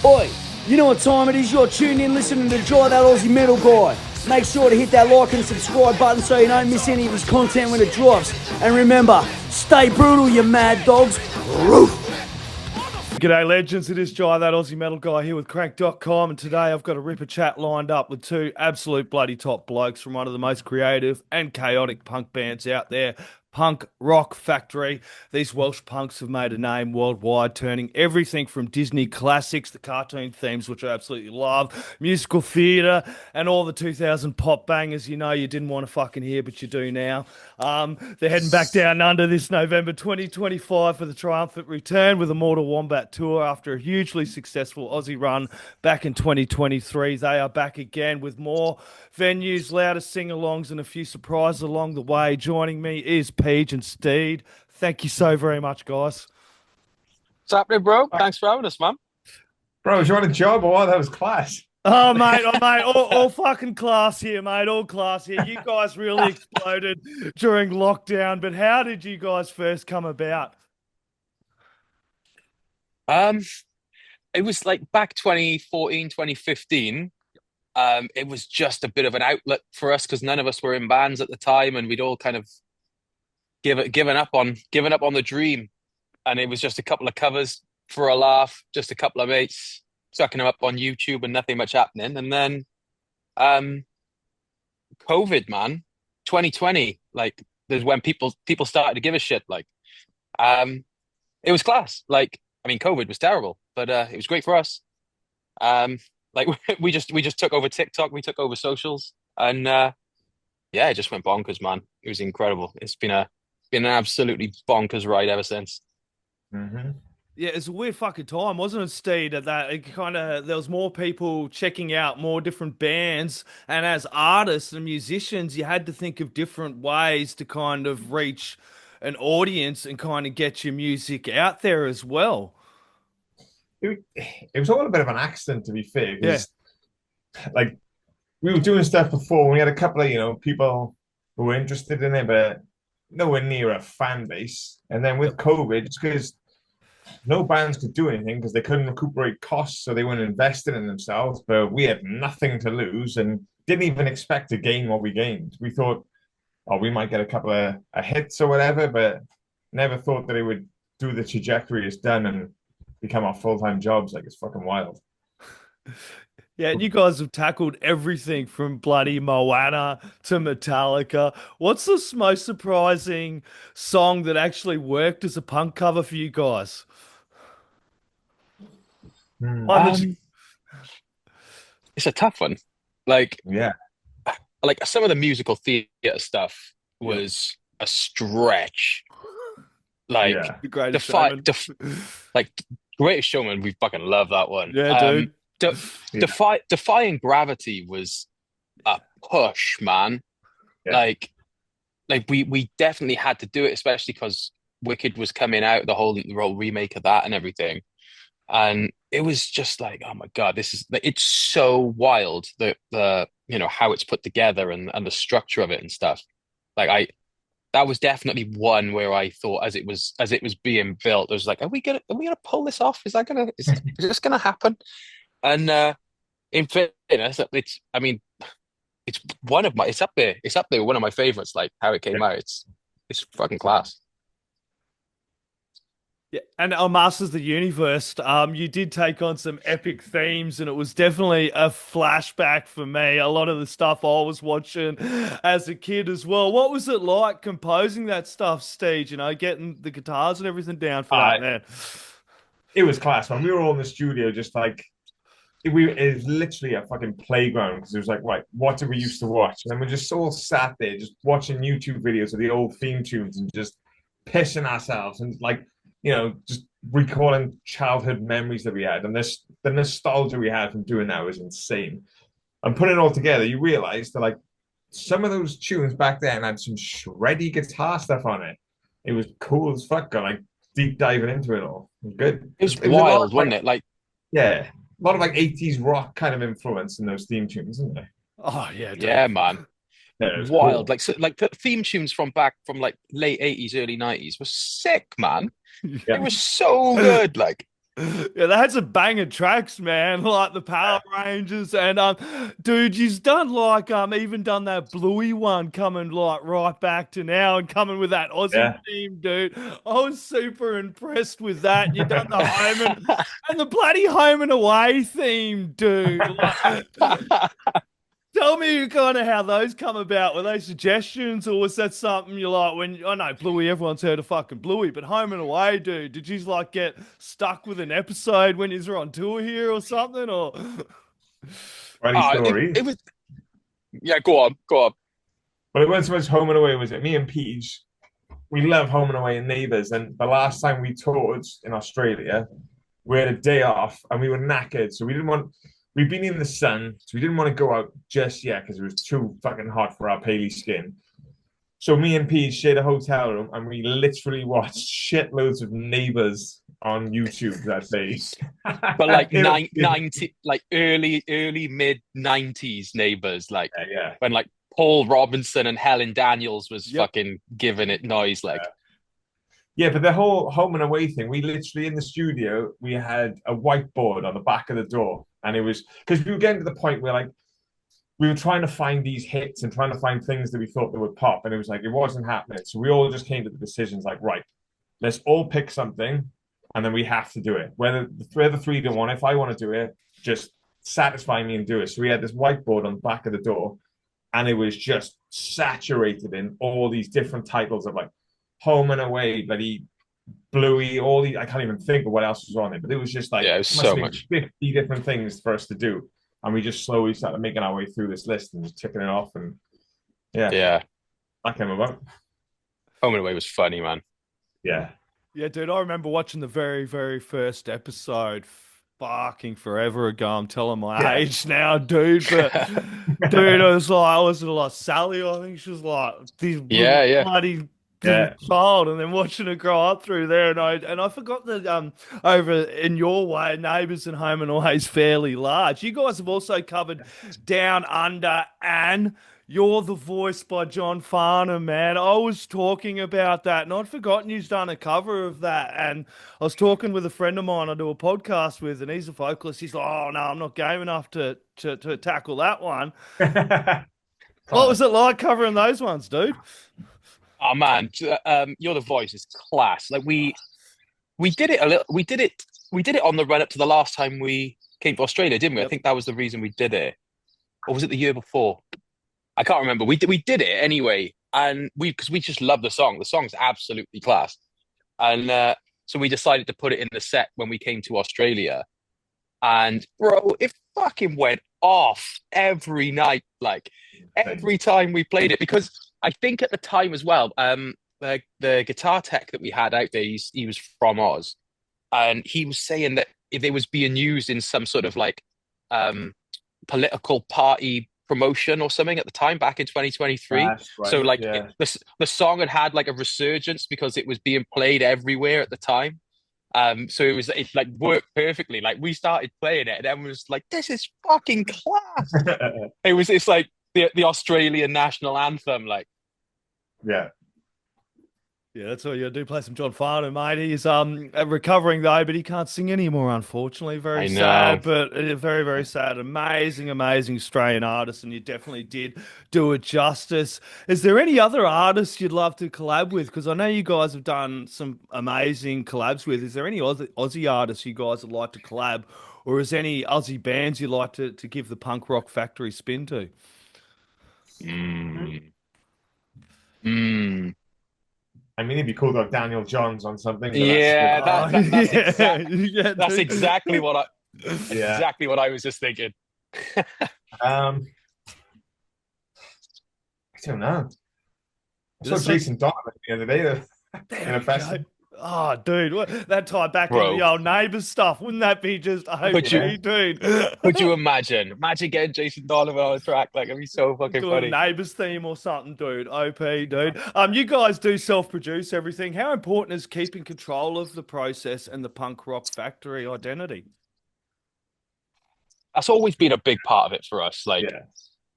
Oi, you know what time it is? You're tuned in listening to That Aussie Metal Guy. Make sure to hit that like and subscribe button so you don't miss any of his content when it drops. And remember, stay brutal, you mad dogs. Roof. G'day legends, it is That Aussie Metal Guy here with Crannk'd, and today I've got a ripper chat lined up with two absolute bloody top blokes from one of the most creative and chaotic punk bands out there, Punk Rock Factory. These Welsh punks have made a name worldwide, turning everything from Disney classics, the cartoon themes, which I absolutely love, musical theatre, and all the 2000 pop bangers you know you didn't want to fucking hear, but you do now. They're heading back down under this November 2025 for the triumphant return with the Mortal Wombat Tour after a hugely successful Aussie run back in 2023. They are back again with more venues, louder sing-alongs, and a few surprises along the way. Joining me is Peej and Stead. Thank you so very much, guys. What's happening, bro? Thanks for having us, man. Bro, do you want a job or what? That was class. Oh, mate, all fucking class here, mate, all class here. You guys really exploded during lockdown, but how did you guys first come about? It was like back 2014, 2015. It was just a bit of an outlet for us because none of us were in bands at the time, and we'd all kind of given up on the dream. And it was just a couple of covers for a laugh, just a couple of mates sucking them up on YouTube and nothing much happening. And then COVID, man, 2020, like there's when people started to give a shit. Like it was class. Like, I mean, COVID was terrible, but it was great for us. Like we just took over TikTok, we took over socials, and yeah, it just went bonkers, man. It was incredible. It's been an absolutely bonkers ride ever since. Mm-hmm. Yeah, it's a weird fucking time, wasn't it, Steed? At that, it there was more people checking out more different bands, and as artists and musicians, you had to think of different ways to kind of reach an audience and kind of get your music out there as well. It was all a bit of an accident, to be fair. Yeah. Like, we were doing stuff before. We had a couple of, people who were interested in it, but nowhere near a fan base. And then with COVID, just because no bands could do anything because they couldn't recuperate costs, so they weren't investing in themselves. But we had nothing to lose and didn't even expect to gain what we gained. We thought, oh, we might get a couple of hits or whatever, but never thought that it would do the trajectory it's done and become our full-time jobs. Like, it's fucking wild. Yeah, and you guys have tackled everything from bloody Moana to Metallica. What's the most surprising song that actually worked as a punk cover for you guys? It's a tough one. Like, Yeah. Like some of the musical theatre stuff was a stretch. Like The Greatest Showman. Like Greatest Showman, we fucking love that one. Yeah, dude. Defying Gravity was a push, man. Yeah. Like we definitely had to do it, especially because Wicked was coming out, the whole remake of that and everything. And it was just like, oh my God, it's so wild, the how it's put together and the structure of it and stuff. Like that was definitely one where I thought as it was being built, I was like, are we gonna pull this off? Is this gonna happen? And in fairness, it's up there with one of my favorites, like how it came out. It's fucking class. Yeah, and on Masters of the Universe, you did take on some epic themes, and it was definitely a flashback for me. A lot of the stuff I was watching as a kid as well. What was it like composing that stuff, Steve? Getting the guitars and everything down for that, man. It was class, man. We were all in the studio, just like it was literally a fucking playground because it was like, right, what did we used to watch? And then we just all sat there, just watching YouTube videos of the old theme tunes and just pissing ourselves and like, just recalling childhood memories that we had. And the nostalgia we had from doing that was insane. And putting it all together, you realize that like some of those tunes back then had some shreddy guitar stuff on it. It was cool as fuck, like deep diving into it all. It was good. It was wild, wasn't it? Like, yeah, a lot of like 80s rock kind of influence in those theme tunes, isn't there? Oh yeah, dude. Yeah, man. Yeah, wild. Cool. Like the theme tunes from like late 80s, early 90s was sick, man. Yeah. It was so good. Like Yeah, they had some banger tracks, man, like the Power Rangers and dude, you've done like even done that Bluey one coming like right back to now and coming with that Aussie Yeah. theme, dude. I was super impressed with that. And you done the home and the bloody home and away theme, dude. Like, tell me kind of how those come about. Were they suggestions or was that something you like when I know Bluey, everyone's heard of fucking Bluey, but home and away, dude, did you like get stuck with an episode when you were on tour here or something? Or Funny story. it was yeah, go on, go on. But it wasn't so much home and away, was it? Me and Peej, we love home and away and neighbours. And the last time we toured in Australia, we had a day off and we were knackered. So we didn't want, we'd been in the sun, so we didn't want to go out just yet because it was too fucking hot for our paley skin. So me and Peej shared a hotel room and we literally watched shitloads of neighbours on YouTube that day. But like 90, like early mid 90s neighbors, like yeah. when like Paul Robinson and Helen Daniels was Yep. fucking giving it noise, like Yeah, but the whole home and away thing, we literally in the studio, we had a whiteboard on the back of the door. And it was because we were getting to the point where like we were trying to find these hits and trying to find things that we thought that would pop. And it was like it wasn't happening. So we all just came to the decisions like, right, let's all pick something and then we have to do it. Whether the three don't want it, if I want to do it, just satisfy me and do it. So we had this whiteboard on the back of the door and it was just saturated in all these different titles of like home and away, bloody Bluey, all the I can't even think of what else was on it, but it was just like yeah, it was so much 50 different things for us to do. And we just slowly started making our way through this list and just ticking it off. And yeah. that came about. Home and Away was funny, man. Yeah. yeah, dude, I remember watching the very, very first episode fucking forever ago. I'm telling my age now, dude. But dude, I was like Sally, I think she was like this Yeah. bloody Yeah. child, and then watching her grow up through there, and I forgot that over in your way, Neighbours and Home and Away is fairly large. You guys have also covered Down Under and You're the Voice by John Farnham, man. I was talking about that, and I'd forgotten you've done a cover of that. And I was talking with a friend of mine I do a podcast with, and he's a vocalist. He's like, "Oh no, I'm not game enough to tackle that one." What was it like covering those ones, dude? Oh man, You're the Voice is class. Like we did it a little. We did it on the run up to the last time we came to Australia, didn't we? Yep. I think that was the reason we did it, or was it the year before? I can't remember. We did it anyway, and because we just love the song. The song's absolutely class, and so we decided to put it in the set when we came to Australia. And bro, it fucking went off every night, like every time we played it. Because I think at the time as well, the guitar tech that we had out there, he was from Oz, and he was saying that if it was being used in some sort of like political party promotion or something at the time back in 2023. Right, so like yeah. the song had like a resurgence because it was being played everywhere at the time. So it like worked perfectly. Like we started playing it and everyone was like, this is fucking class. It's like the Australian national anthem, like. Yeah. Yeah, that's all you do. Play some John Farnham, mate. He's recovering though, but he can't sing anymore, unfortunately. Very sad, but very, very sad. Amazing, amazing Australian artist, and you definitely did do it justice. Is there any other artists you'd love to collab with? Because I know you guys have done some amazing collabs with. Is there any Aussie artists you guys would like to collab, or is any Aussie bands you'd like to give the punk rock factory spin to? I mean, it'd be cool to have Daniel Johns on something. But Yeah, that's Yeah, exactly what I Yeah. exactly what I was just thinking. I don't know. I saw Jason Donovan the other day in a festival. Oh, dude, that tied back Bro. into the old neighbours stuff. Wouldn't that be just OG, dude? Could you imagine? Imagine getting Jason Donovan on a track. Like, it'd be so fucking Do a funny. neighbours theme or something, dude. OP, dude. You guys do self-produce everything. How important is keeping control of the process and the punk rock factory identity? That's always been a big part of it for us. Like, Yeah.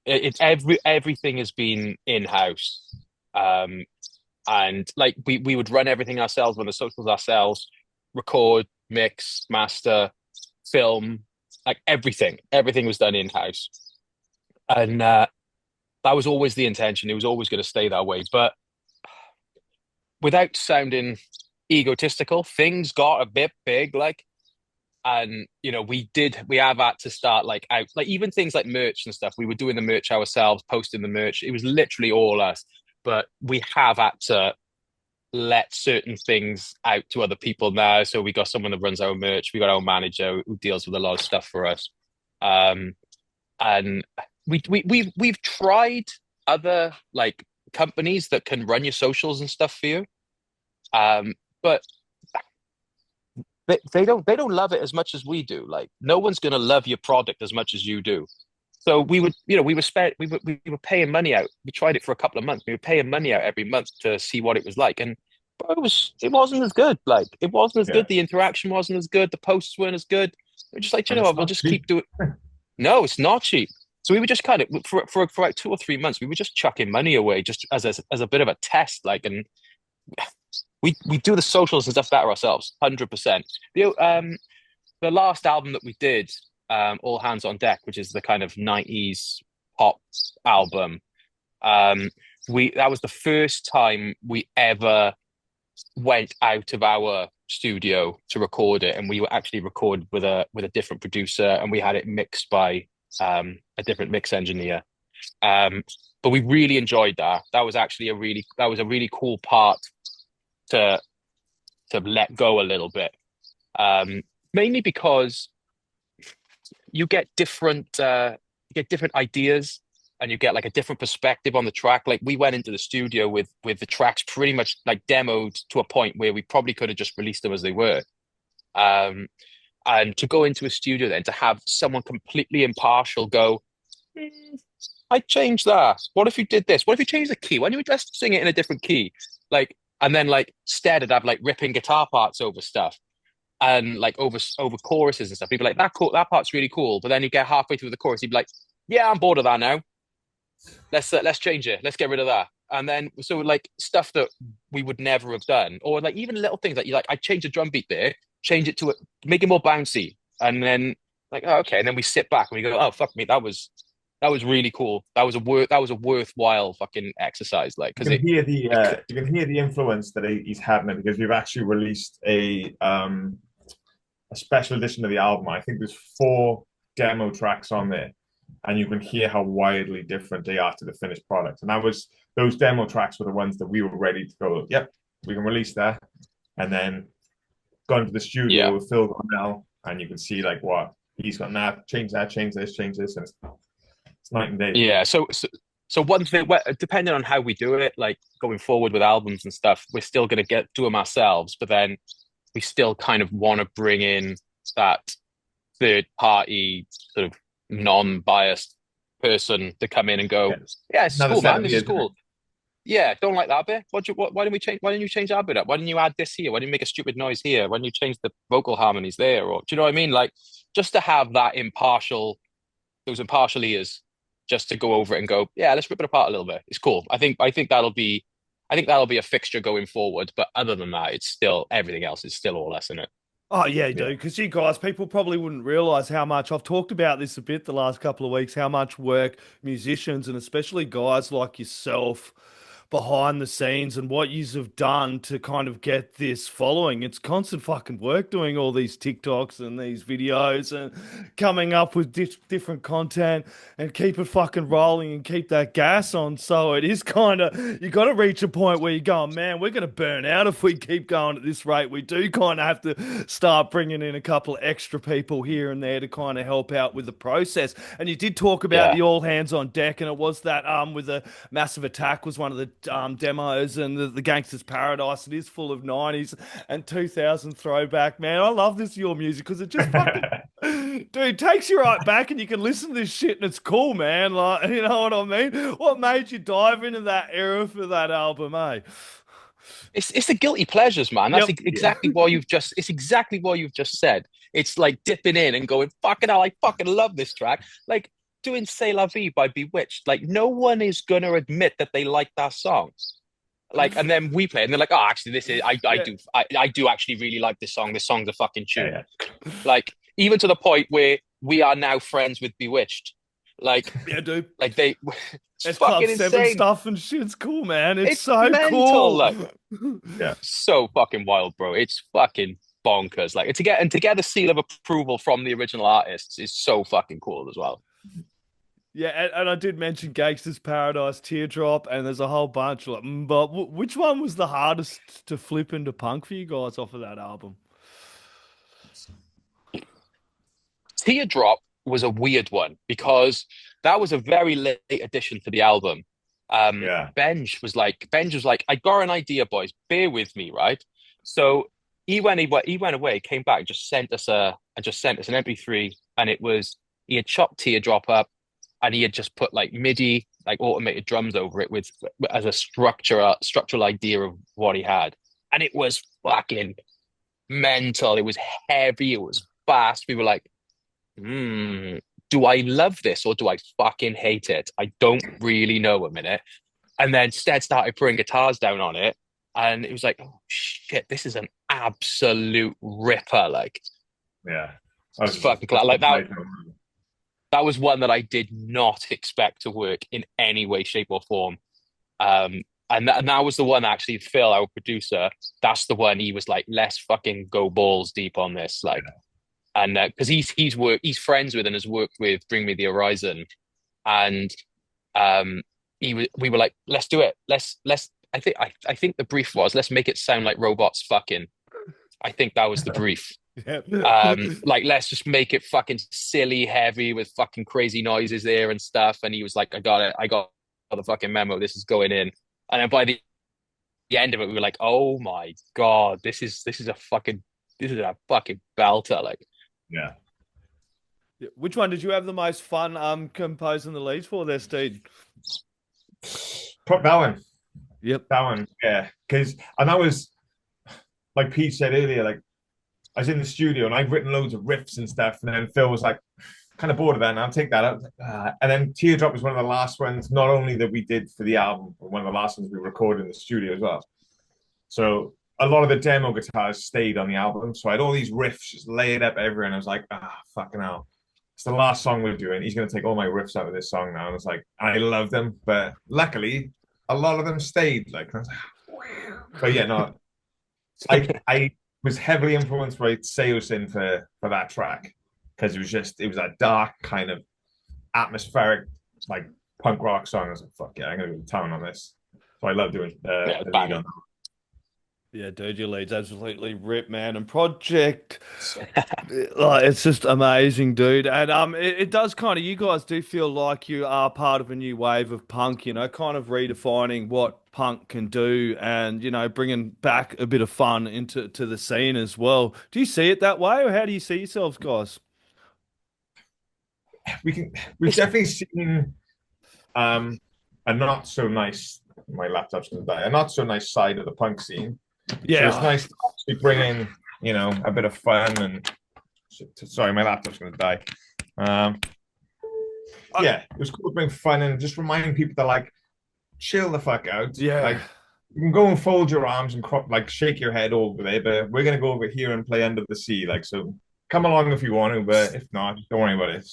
it's everything has been in-house. And like we would run everything ourselves, run the socials ourselves, record mix, master, film, like everything. Everything was done in-house. And that was always the intention. It was always going to stay that way. But without sounding egotistical, things got a bit big, like, and we have had to start like out, like even things like merch and stuff. We were doing the merch ourselves, posting the merch. It was literally all us. But we have had to let certain things out to other people now. So we got someone that runs our merch. We got our manager who deals with a lot of stuff for us. And we've tried other like companies that can run your socials and stuff for you. But they don't love it as much as we do. Like no one's gonna love your product as much as you do. So we were paying money out. We tried it for a couple of months. We were paying money out every month to see what it was like, and it wasn't as good. Like it wasn't as good. The interaction wasn't as good. The posts weren't as good. We're just like, you know what? We'll just keep doing. No, it's not cheap. So we were just kind of for like 2 or 3 months, we were just chucking money away, just as a bit of a test. Like, and we do the socials and stuff better ourselves, 100%. The last album that we did, All Hands on Deck, which is the kind of 90s pop album, that was the first time we ever went out of our studio to record it, and we were actually recorded with a different producer, and we had it mixed by a different mix engineer. But we really enjoyed that. That was actually a really cool part to let go a little bit, mainly because you get different ideas, and you get like a different perspective on the track. Like we went into the studio with the tracks pretty much like demoed to a point where we probably could have just released them as they were. And to go into a studio then to have someone completely impartial go, I changed that. What if you did this? What if you changed the key? Why don't you just sing it in a different key? Like, and then like Stead would have like ripping guitar parts over stuff, and like over choruses and stuff. People like that part's really cool. But then you get halfway through the chorus, he'd be like, yeah, I'm bored of that now. Let's change it. Let's get rid of that. And then so like stuff that we would never have done, or like even little things that you like, I change the drum beat there, change it to make it more bouncy, and then like, oh, okay, and then we sit back and we go, oh fuck me, that was really cool. That was a worthwhile fucking exercise. Like because you can hear the influence that he's had in it, because we've actually released a special edition of the album. I think there's 4 demo tracks on there, and you can hear how widely different they are to the finished product. And those demo tracks were the ones that we were ready to go, yep, we can release that. And then gone to the studio with Phil Cornell, and you can see like what he's got now, change that, change this, and it's night and day. Yeah. So one thing, depending on how we do it, like going forward with albums and stuff, we're still going to do them ourselves, but then we still kind of want to bring in that third party sort of non-biased person to come in and go, yeah, it's cool, man. This is cool. Yeah, don't like that bit. Why didn't we change? Why didn't you change that bit up? Why didn't you add this here? Why didn't you make a stupid noise here? Why didn't you change the vocal harmonies there? Or do you know what I mean? Like just to have those impartial ears, just to go over it and go, yeah, let's rip it apart a little bit. It's cool. I think that'll be a fixture going forward. But other than that, it's still everything else is still all us in it. Oh, yeah, dude, because you guys, people probably wouldn't realise how much, I've talked about this a bit the last couple of weeks, how much work musicians and especially guys like yourself behind the scenes and what yous have done to kind of get this following. It's constant fucking work doing all these TikToks and these videos and coming up with different content and keep it fucking rolling and keep that gas on. So it is kind of, you got to reach a point where you're going, man, we're going to burn out if we keep going at this rate. We do kind of have to start bringing in a couple of extra people here and there to kind of help out with the process. And you did talk about the All Hands on Deck, and it was that with a Massive Attack was one of the demos, and the Gangster's Paradise. It is full of 90s and 2000 throwback, man. I love this your music because it just fucking dude takes you right back, and you can listen to this shit and it's cool, man. Like, you know what I mean? What made you dive into that era for that album, eh? It's the guilty pleasures, man. That's exactly what you've just. It's exactly what you've just said. It's like dipping in and going, fucking hell, I fucking love this track. Like doing C'est La Vie by Bewitched. Like no one is gonna admit that they like that song. Like, and then we play, and they're like, "Oh, actually, this is I do actually really like this song. This song's a fucking tune." Yeah. Like, even to the point where we are now friends with Bewitched. Like, Yeah, dude. like they, It's Club fucking 7 insane. stuff and shit's cool, man. It's It's so mental, cool. like Yeah. so fucking wild, bro. It's fucking bonkers. Like, to get the seal of approval from the original artists is so fucking cool as well. Yeah, and I did mention Gangster's Paradise, Teardrop, and there's a whole bunch. Like, but which one was the hardest to flip into punk for you guys off of that album? Teardrop was a weird one because that was a very late addition to the album. Yeah. Benj was like, I got an idea, boys. Bear with me, right? So he went away, came back, and just sent us an MP3, and he had chopped Teardrop up, and he had just put like MIDI, like automated drums over it with as a structural idea of what he had, and it was fucking mental. It was heavy. It was fast. We were like, do I love this or do I fucking hate it? I don't really know a minute. And then Stead started putting guitars down on it, and it was like, oh shit, this is an absolute ripper. Like, Yeah. it's fucking class. Like that was one that I did not expect to work in any way, shape, or form. And that was the one, actually, Phil, our producer, that's the one he was like, let's fucking go balls deep on this. Like, and because he's friends with and has worked with Bring Me the Horizon, and we were like, let's do it. I think the brief was, let's make it sound like robots fucking. I think that was the brief. Yeah. Like, let's just make it fucking silly, heavy with fucking crazy noises there and stuff. And he was like, I got it. I got the fucking memo. This is going in. And then by the end of it, we were like, oh my God, this is a fucking belter. Like, Yeah. Which one did you have the most fun composing the leads for there, Steed? Put that one. Yep. That one. Yeah. And that was, like Pete said earlier, like, I was in the studio and I'd written loads of riffs and stuff, and then Phil was like, kind of bored of that, and I'll take that out. And then Teardrop was one of the last ones, not only that we did for the album, but one of the last ones we recorded in the studio as well. So a lot of the demo guitars stayed on the album. So I had all these riffs just laid up everywhere, and I was like, fucking hell. It's the last song we're doing. He's going to take all my riffs out of this song now. And it's like, I love them, but luckily, a lot of them stayed. Like, I was like, but yeah, no. I was heavily influenced by Seosin for that track, because it was a dark kind of atmospheric, like, punk rock song. I was like, fuck yeah, I'm gonna go to town on this. So I love doing the lead on that. Yeah, dude, your lead's absolutely rip, man. And Project, like, it's just amazing, dude. And it does kind of, you guys do feel like you are part of a new wave of punk, you know, kind of redefining what punk can do, and, you know, bringing back a bit of fun into the scene as well. Do you see it that way, or how do you see yourselves, guys? We've definitely seen a not so nice, my laptop's gonna die, a not so nice side of the punk scene. Yeah. So it's nice to actually bring in, you know, a bit of fun and sorry, my laptop's gonna die. Yeah, it was cool to bring fun and just reminding people to, like, chill the fuck out. Yeah. Like, you can go and fold your arms and like shake your head over there, but we're gonna go over here and play Under the Sea. Like, so come along if you want to, but if not, don't worry about it.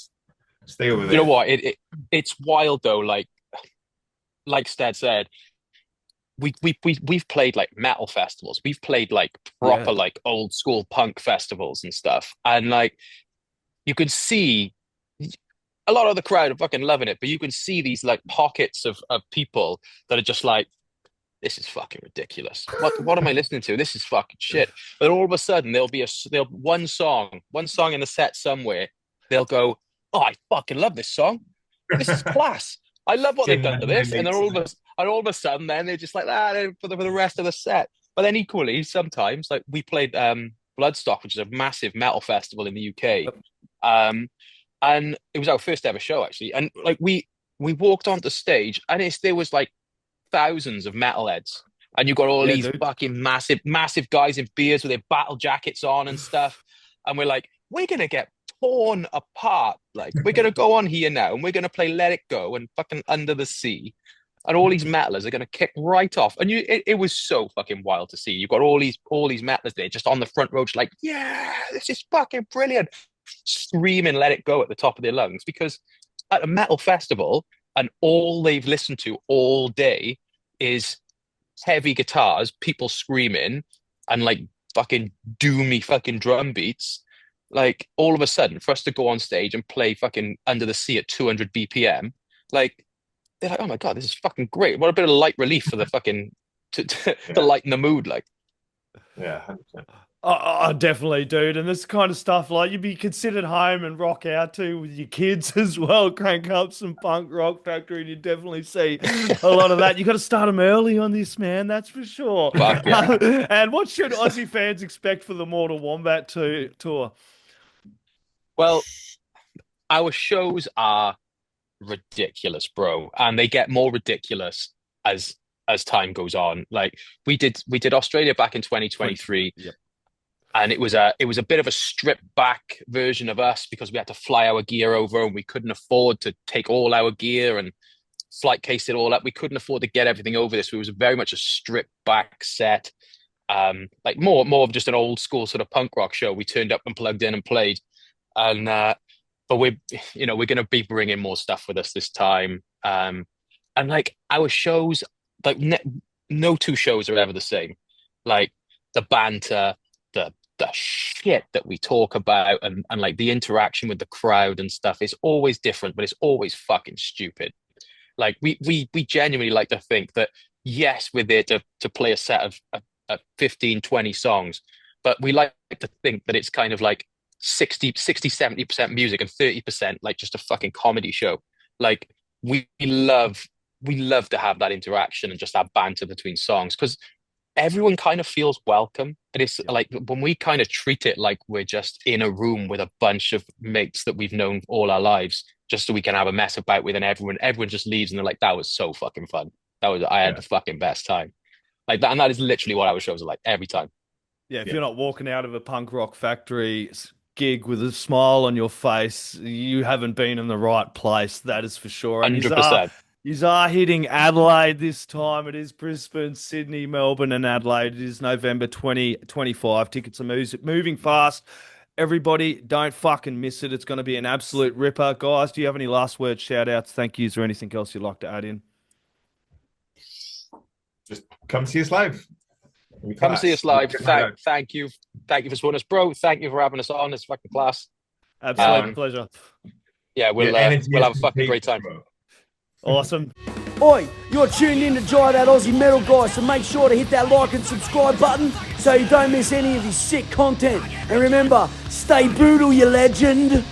Stay over there. you know what? It's wild though. Like Stead said, we've played like metal festivals. We've played like proper like old school punk festivals and stuff. And like, you can see a lot of the crowd are fucking loving it, but you can see these like pockets of people that are just like, this is fucking ridiculous. What am I listening to? This is fucking shit. But all of a sudden there'll be one song in the set somewhere. They'll go, oh, I fucking love this song. This is class. I love what they've done to this. And then all of a sudden, then they're just like that for the rest of the set. But then equally, sometimes, like, we played Bloodstock, which is a massive metal festival in the UK. And it was our first ever show, actually. And like, we walked onto stage, and there was like thousands of metalheads. And you got all these fucking massive guys in beards with their battle jackets on and stuff. And we're like, we're going to get torn apart. Like, we're going to go on here now, and we're going to play Let It Go and fucking Under the Sea. and all these metalers are going to kick right off. And it was so fucking wild to see. You've got all these metalers there just on the front row, just like, yeah, this is fucking brilliant, screaming, let it go at the top of their lungs, because at a metal festival, and all they've listened to all day is heavy guitars, people screaming, and like fucking doomy fucking drum beats. Like, all of a sudden, for us to go on stage and play fucking Under the Sea at 200 BPM, like, they're like, oh my God, this is fucking great. What a bit of light relief for the fucking, to lighten the mood, like. Yeah, 100%. Oh, definitely, dude. And this kind of stuff, like, you'd be considered home and rock out to with your kids as well. Crank up some punk rock factory, and you definitely see a lot of that. You got to start them early on this, man. That's for sure. Fuck yeah. And what should Aussie fans expect for the Mortal Wombat tour? Well, our shows are ridiculous, bro, and they get more ridiculous as time goes on. Like, we did Australia back in 2023. Yep. And it was a bit of a stripped back version of us, because we had to fly our gear over, and we couldn't afford to take all our gear and flight case it all up. We couldn't afford to get everything over this. It was very much a stripped back set, like more of just an old school sort of punk rock show. We turned up and plugged in and played, and but we're going to be bringing more stuff with us this time. And like, our shows, like no two shows are ever the same. Like, the banter, the shit that we talk about, and like the interaction with the crowd and stuff is always different, but it's always fucking stupid. Like, we genuinely like to think that, yes, we're there to play a set of 15, 20 songs, but we like to think that it's kind of like 70% music and 30% like just a fucking comedy show. Like, we love to have that interaction and just that banter between songs, because everyone kind of feels welcome. And it's like, when we kind of treat it like we're just in a room with a bunch of mates that we've known all our lives, just so we can have a mess about with, and everyone just leaves and they're like, that was so fucking fun. I had the fucking best time. Like that, and that is literally what our shows are like every time. Yeah, if you're not walking out of a punk rock factory gig with a smile on your face, you haven't been in the right place. That is for sure. 100%. You are hitting Adelaide this time. It is Brisbane, Sydney, Melbourne, and Adelaide. It is November 2025. Tickets are moving fast. Everybody, don't fucking miss it. It's going to be an absolute ripper. Guys, do you have any last words, shout outs, thank yous, or anything else you'd like to add in? Just come see us live. Come see us live. Thank you. Thank you for supporting us, bro. Thank you for having us on. It's fucking class. Absolute pleasure. Yeah, we'll have a fucking great time. Bro. Awesome. Oi, you're tuned in to That Aussie Metal Guy, so make sure to hit that like and subscribe button so you don't miss any of his sick content. And remember, stay brutal, you legend.